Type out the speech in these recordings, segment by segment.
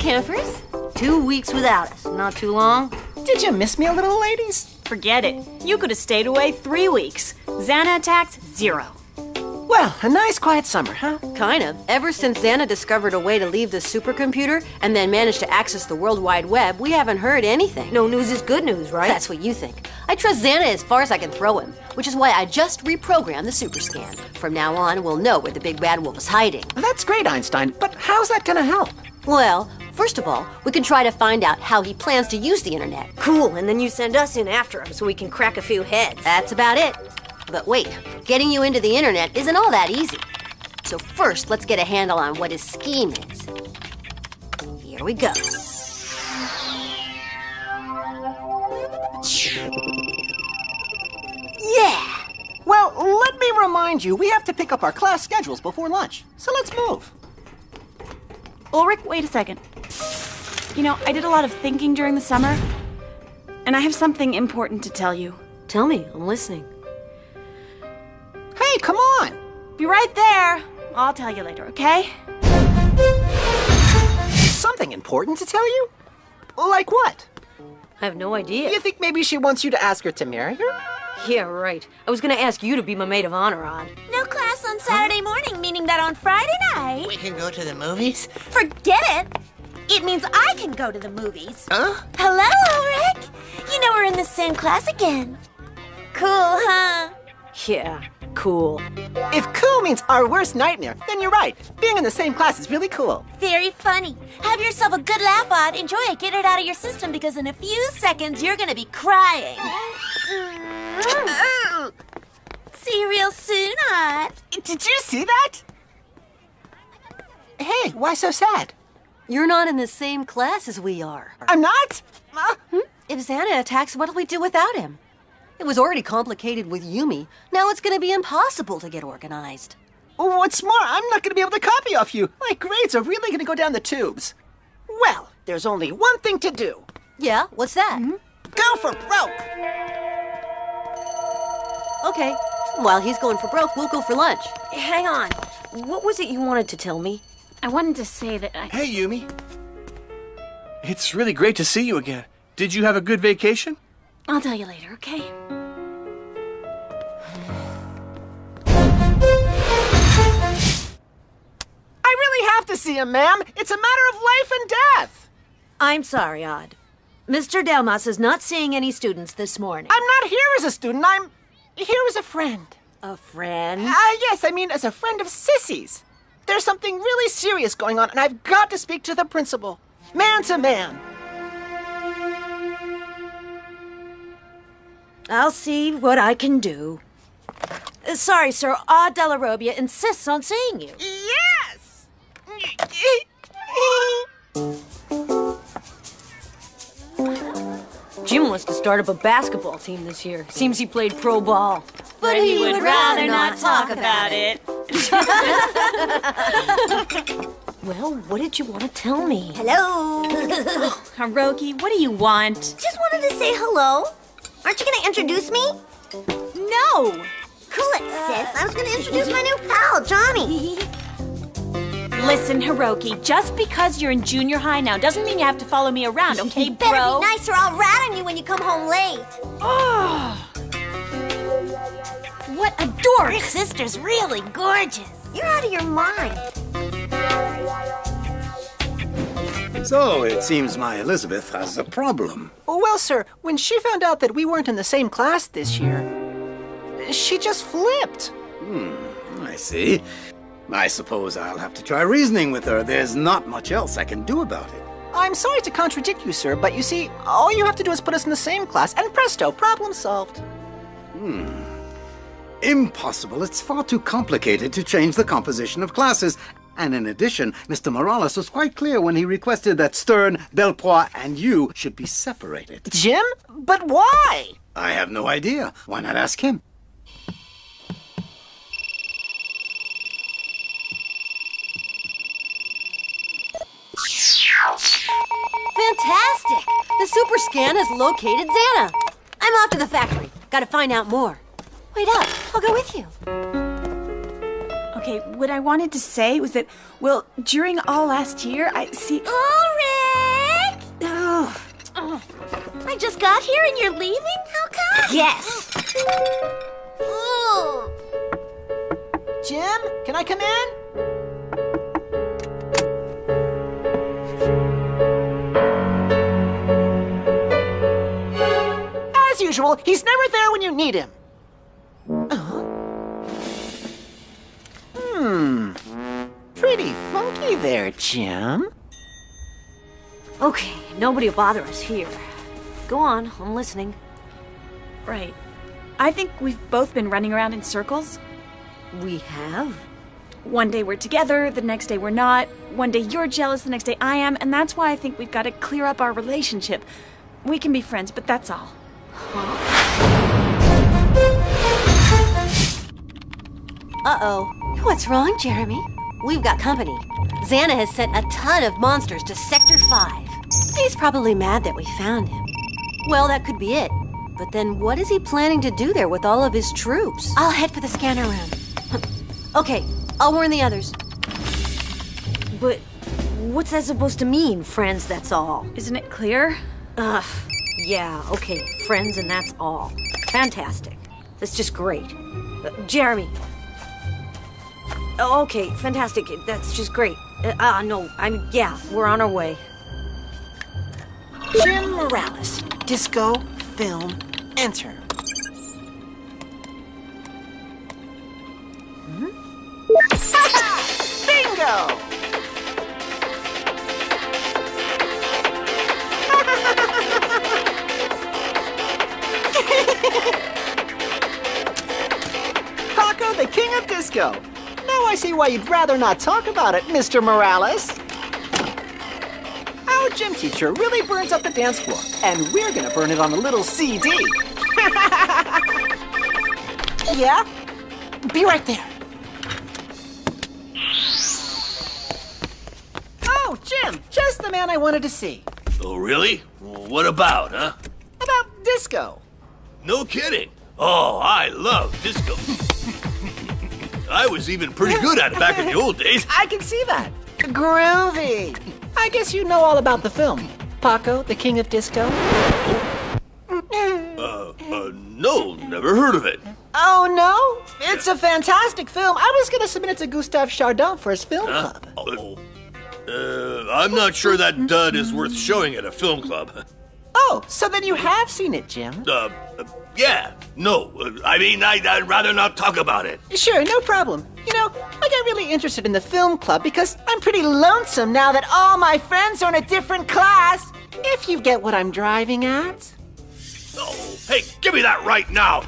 campers. 2 weeks without us. Not too long. Did you miss me a little, ladies? Forget it. You could have stayed away 3 weeks. Xana attacks, 0. Well, a nice quiet summer, huh? Kind of. Ever since Xana discovered a way to leave the supercomputer and then managed to access the World Wide Web, we haven't heard anything. No news is good news, right? That's what you think. I trust Xana as far as I can throw him, which is why I just reprogrammed the super scan. From now on, we'll know where the big bad wolf is hiding. That's great, Einstein, but how's that gonna help? Well, first of all, we can try to find out how he plans to use the internet. Cool, and then you send us in after him so we can crack a few heads. That's about it. But wait, getting you into the internet isn't all that easy. So first, let's get a handle on what his scheme is. Here we go. Yeah! Well, let me remind you, we have to pick up our class schedules before lunch. So let's move. Ulrich, wait a second. You know, I did a lot of thinking during the summer, and I have something important to tell you. Tell me, I'm listening. Hey, come on! Be right there. I'll tell you later, okay? Something important to tell you? Like what? I have no idea. You think maybe she wants you to ask her to marry her? Yeah, right. I was gonna ask you to be my maid of honor, Odd. No class on Saturday morning, meaning that on Friday night... We can go to the movies? Forget it! It means I can go to the movies. Huh? Hello, Ulrich! You know we're in the same class again. Cool, huh? Yeah, cool. If cool means our worst nightmare, then you're right. Being in the same class is really cool. Very funny. Have yourself a good laugh, Odd. Enjoy it. Get it out of your system because in a few seconds you're gonna be crying. See you real soon, Odd. Did you see that? Hey, why so sad? You're not in the same class as we are. I'm not? If Xana attacks, what'll we do without him? It was already complicated with Yumi. Now it's gonna be impossible to get organized. What's more, I'm not gonna be able to copy off you. My grades are really gonna go down the tubes. Well, there's only one thing to do. Yeah, what's that? Go for broke! Okay, while he's going for broke, we'll go for lunch. Hang on. What was it you wanted to tell me? I wanted to say that I... Hey, Yumi. It's really great to see you again. Did you have a good vacation? I'll tell you later, okay? I really have to see him, ma'am. It's a matter of life and death. I'm sorry, Odd. Mr. Delmas is not seeing any students this morning. I'm not here as a student. I'm here as a friend. A friend? Yes, I mean as a friend of Sissy's. There's something really serious going on, and I've got to speak to the principal. Man to man. I'll see what I can do. Sorry, sir. Odd Della Robbia insists on seeing you. Yes! Jim wants to start up a basketball team this year. Seems he played pro ball. But he would rather not talk about it. Well, what did you want to tell me? Hello. Haruki, what do you want? Just wanted to say hello. Aren't you gonna introduce me? No! Cool it, sis. I was gonna introduce my new pal, Johnny. Listen, Hiroki, just because you're in junior high now doesn't mean you have to follow me around, okay, You better bro? be nice or I'll rat on you when you come home late. Oh! What a dork! Your sister's really gorgeous. You're out of your mind. So, it seems my Elizabeth has a problem. Well, sir, when she found out that we weren't in the same class this year, she just flipped. I see. I suppose I'll have to try reasoning with her. There's not much else I can do about it. I'm sorry to contradict you, sir, but you see, all you have to do is put us in the same class, and presto, problem solved. Impossible. It's far too complicated to change the composition of classes. And in addition, Mr. Morales was quite clear when he requested that Stern, Belpois, and you should be separated. Jim? But why? I have no idea. Why not ask him? Fantastic! The super scan has located Xana. I'm off to the factory. Gotta find out more. Wait up, I'll go with you. Okay, what I wanted to say was that, well, during all last year, I see... Ulrich! I just got here and you're leaving? How come? Yes. Ooh. Jim, can I come in? As usual, he's never there when you need him. Pretty funky there, Jim. Okay, nobody will bother us here. Go on, I'm listening. Right. I think we've both been running around in circles. We have? One day we're together, the next day we're not. One day you're jealous, the next day I am, and that's why I think we've got to clear up our relationship. We can be friends, but that's all. Uh-oh. What's wrong, Jeremy? We've got company. Xana has sent a ton of monsters to Sector 5. He's probably mad that we found him. Well, that could be it. But then what is he planning to do there with all of his troops? I'll head for the scanner room. Okay, I'll warn the others. But what's that supposed to mean, friends, that's all? Isn't it clear? Yeah, okay, friends and that's all. Fantastic. That's just great. Jeremy. Okay, fantastic. That's just great. No, yeah, we're on our way. Jim Morales, disco, film, enter. Bingo! Paco, the king of disco. Now I see why you'd rather not talk about it, Mr. Morales. Our gym teacher really burns up the dance floor, and we're gonna burn it on a little CD. Yeah? Be right there. Oh, Jim, just the man I wanted to see. Oh, really? What about, huh? About disco. No kidding. Oh, I love disco. I was even pretty good at it back in the old days. I can see that. Groovy. I guess you know all about the film. Paco, the king of disco? No, never heard of it. Oh, no? It's a fantastic film. I was gonna submit it to Gustave Chardin for his film club. I'm not sure that dud is worth showing at a film club. Oh, so then you have seen it, Jim? Yeah, no. I'd rather not talk about it. Sure, no problem. You know, I got really interested in the film club because I'm pretty lonesome now that all my friends are in a different class. If you get what I'm driving at. Oh, hey, give me that right now.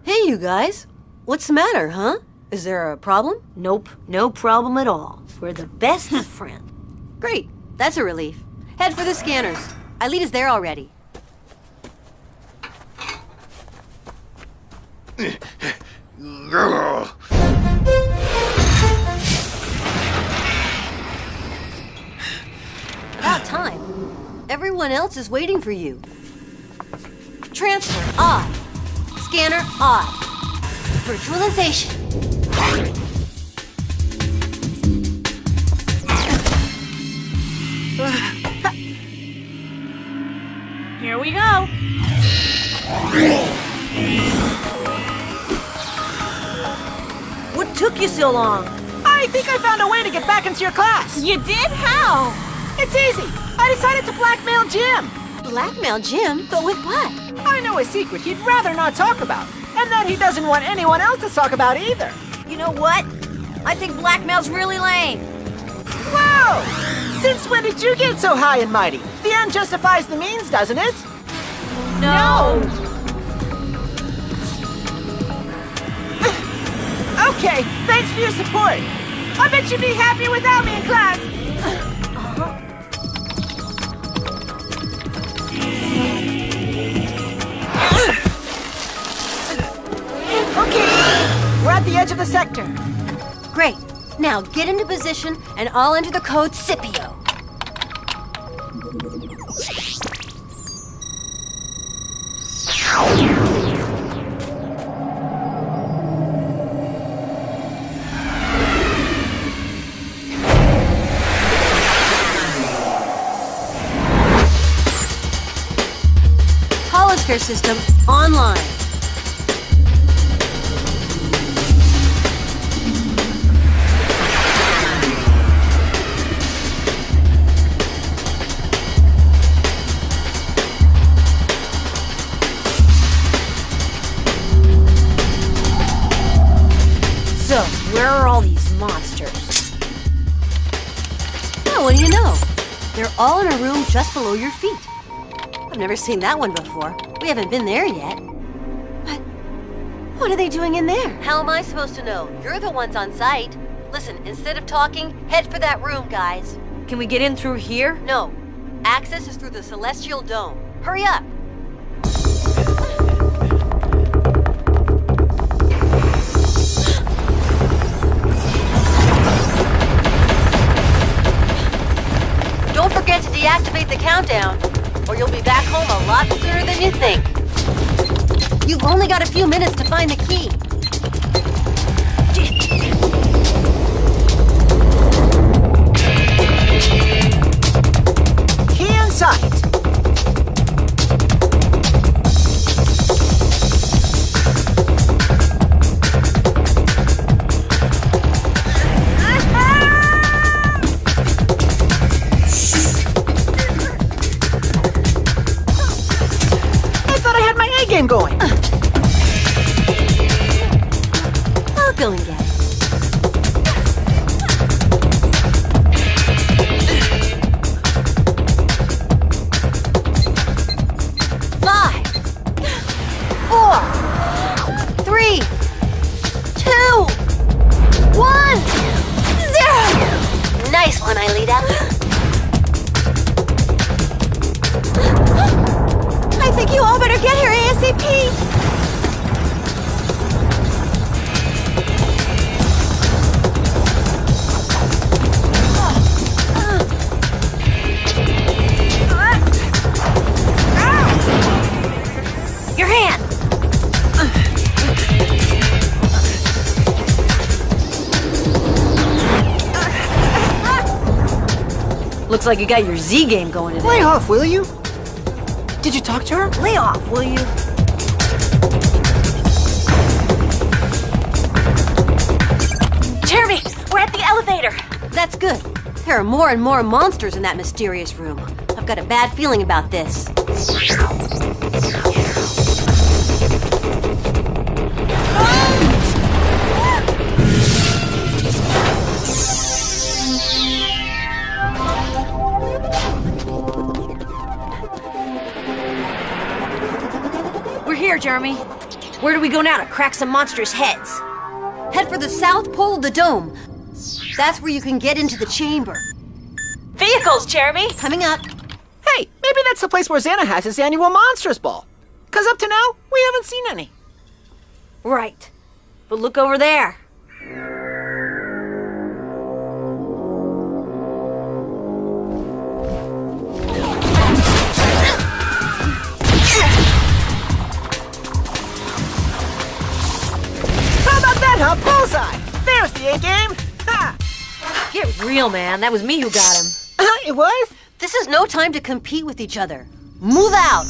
Hey, you guys. What's the matter, huh? Is there a problem? Nope, no problem at all. We're the best of friends. Great, that's a relief. Head for the scanners. Ailita's there already. About time. Everyone else is waiting for you. Transfer on. Scanner on. Virtualization. Here we go. What took you so long? I think I found a way to get back into your class. You did? How? It's easy. I decided to blackmail Jim. Blackmail Jim? But with what? I know a secret he'd rather not talk about, and that he doesn't want anyone else to talk about either. You know what? I think blackmail's really lame. Whoa! Since when did you get so high and mighty? The end justifies the means, doesn't it? No! Okay, thanks for your support. I bet you'd be happy without me in class. Okay, we're at the edge of the sector. Great. Now get into position and I'll enter the code Scipio. healthcare system online. So, where are all these monsters? Oh, what do you know? They're all in a room just below your feet. I've never seen that one before. We haven't been there yet. But what are they doing in there? How am I supposed to know? You're the ones on site. Listen, instead of talking, head for that room, guys. Can we get in through here? No. Access is through the Celestial Dome. Hurry up! Don't forget to deactivate the countdown, or you'll be back home a lot sooner than you think. You've only got a few minutes to find the key. Key in sight. Game going. I'll go and get it. Five, 4, 3, 2, 1, 0. Nice one, Aelita. I think you all better get here ASAP! Your hand! Looks like you got your Z game going today. Lay off, will you? Did you talk to her? Lay off, will you? Jeremy, we're at the elevator. That's good. There are more and more monsters in that mysterious room. I've got a bad feeling about this. Here, Jeremy. Where do we go now to crack some monsters' heads? Head for the south pole of the dome. That's where you can get into the chamber. Vehicles, Jeremy! Coming up. Hey, maybe that's the place where Santa has his annual Monsters Ball. 'Cause up to now, we haven't seen any. Right. But look over there. Bullseye! There's the A-game! Ha! Get real, man. That was me who got him. It was? This is no time to compete with each other. Move out!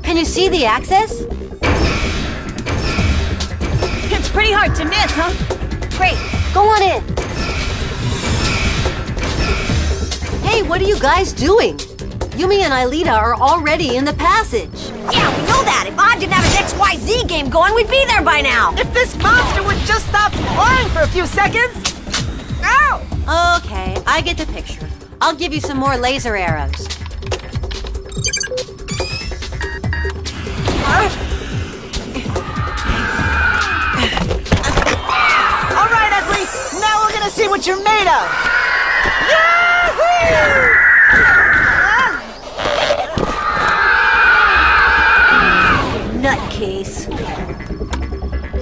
Can you see the access? It's pretty hard to miss, huh? Great, go on in. Hey, what are you guys doing? Yumi and Aelita are already in the passage. Yeah, we know that. If Odd didn't have his XYZ game going, we'd be there by now. If this monster would just stop flying for a few seconds! Ow! Okay, I get the picture. I'll give you some more laser arrows. All right, Ugly. Now we're gonna see what you're made of. Yahoo! Nutcase.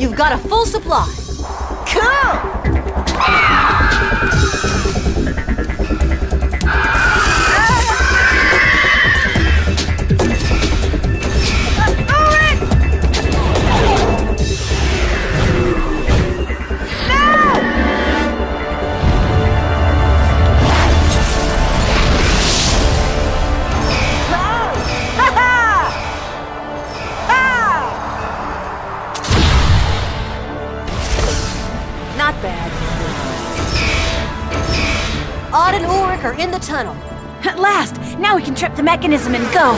You've got a full supply. Cool! Not bad. Odd and Ulrich are in the tunnel. At last! Now we can trip the mechanism and go.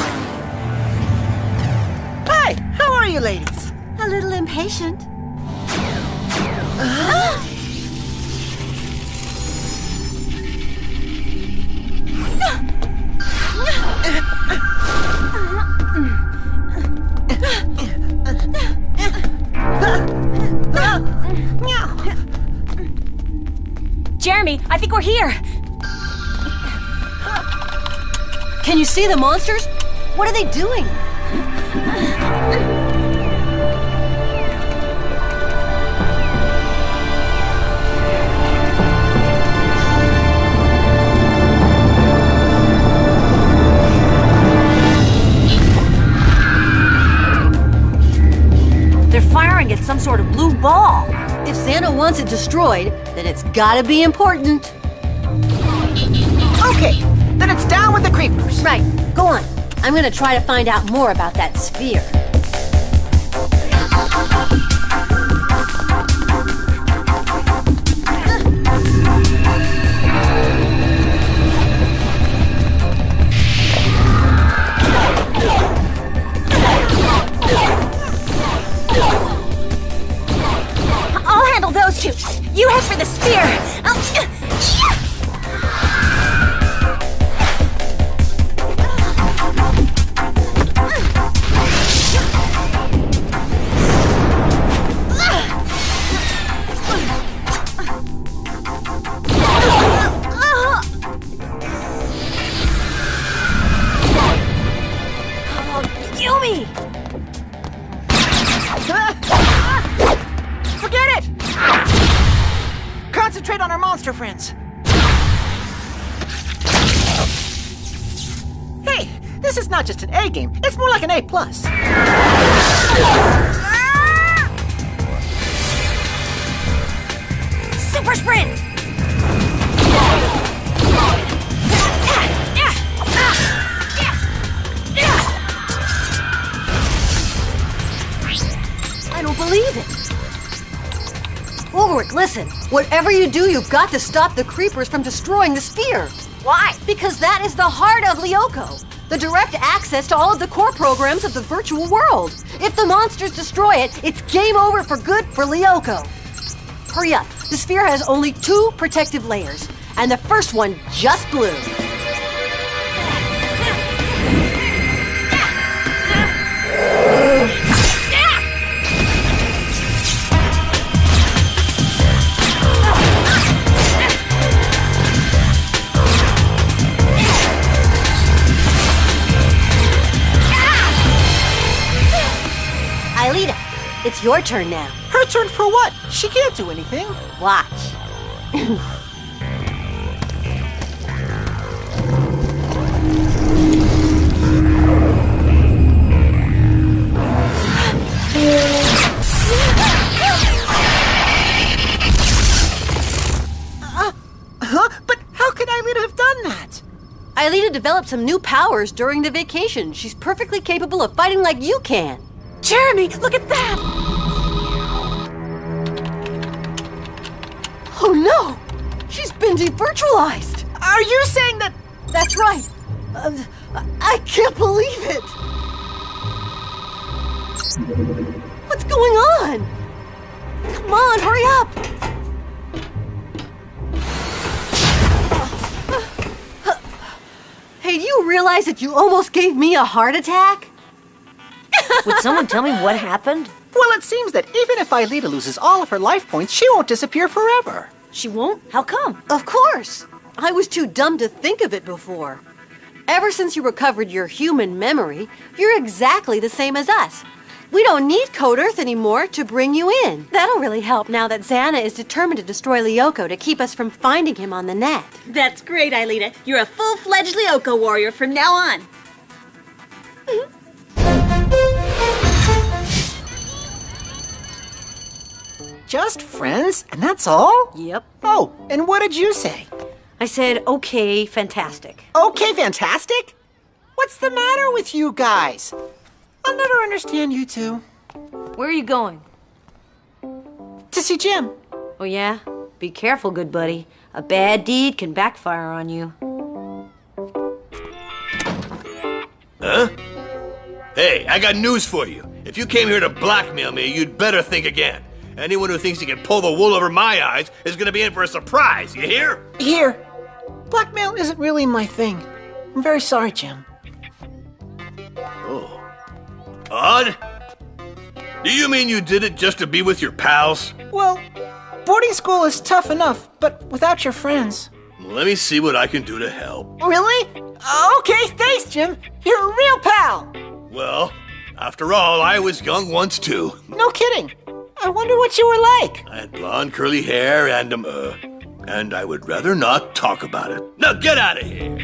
Hi, how are you ladies? A little impatient. Jeremy, I think we're here. Can you see the monsters? What are they doing? They're firing at some sort of blue ball. If Santa wants it destroyed, then it's gotta be important. Okay, then it's down with the creepers. Right, go on. I'm gonna try to find out more about that sphere. I'll handle those two. You head for the sphere. Yumi! Forget it! Concentrate on our monster friends. Hey, this is not just an A game. It's more like an A+. Super sprint! I don't believe it. Ulrich, listen. Whatever you do, you've got to stop the creepers from destroying the sphere. Why? Because that is the heart of Lyoko. The direct access to all of the core programs of the virtual world. If the monsters destroy it, it's game over for good for Lyoko. Hurry up. The sphere has only 2 protective layers, and the first one just blew. Aelita, it's your turn now. Her turn for what? She can't do anything. Watch. But how could Aelita have done that? Aelita developed some new powers during the vacation. She's perfectly capable of fighting like you can. Jeremy, look at that! Oh no! She's been devirtualized! Are you saying that... That's right. I can't believe it! What's going on? Come on, hurry up! Hey, do you realize that you almost gave me a heart attack? Would someone tell me what happened? Well, it seems that even if Aelita loses all of her life points, she won't disappear forever. She won't? How come? Of course. I was too dumb to think of it before. Ever since you recovered your human memory, you're exactly the same as us. We don't need Code Earth anymore to bring you in. That'll really help now that Xana is determined to destroy Lyoko to keep us from finding him on the net. That's great, Aelita. You're a full-fledged Lyoko warrior from now on. Just friends, and that's all? Yep. Oh, and what did you say? I said, okay, fantastic. Okay, fantastic? What's the matter with you guys? I'll never understand you two. Where are you going? To see Jim. Oh, yeah? Be careful, good buddy. A bad deed can backfire on you. Huh? Hey, I got news for you. If you came here to blackmail me, you'd better think again. Anyone who thinks he can pull the wool over my eyes is gonna be in for a surprise, you hear? Here. Blackmail isn't really my thing. I'm very sorry, Jim. Oh. Odd? Do you mean you did it just to be with your pals? Well, boarding school is tough enough, but without your friends. Let me see what I can do to help. Really? Okay, thanks, Jim. You're a real pal. Well, after all, I was young once too. No kidding. I wonder what you were like. I had blonde curly hair and I would rather not talk about it. Now get out of here!